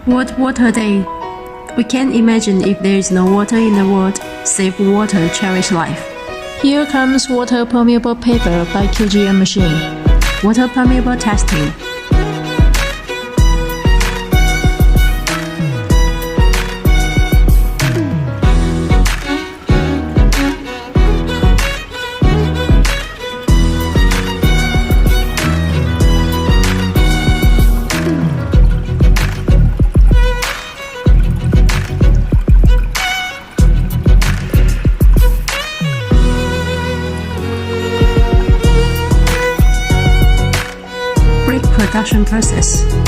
World Water Day. We can't imagine if there is no water in the world. Save water, cherish life. Here comes water permeable paver by QGM machine. Water permeable testing. Production process.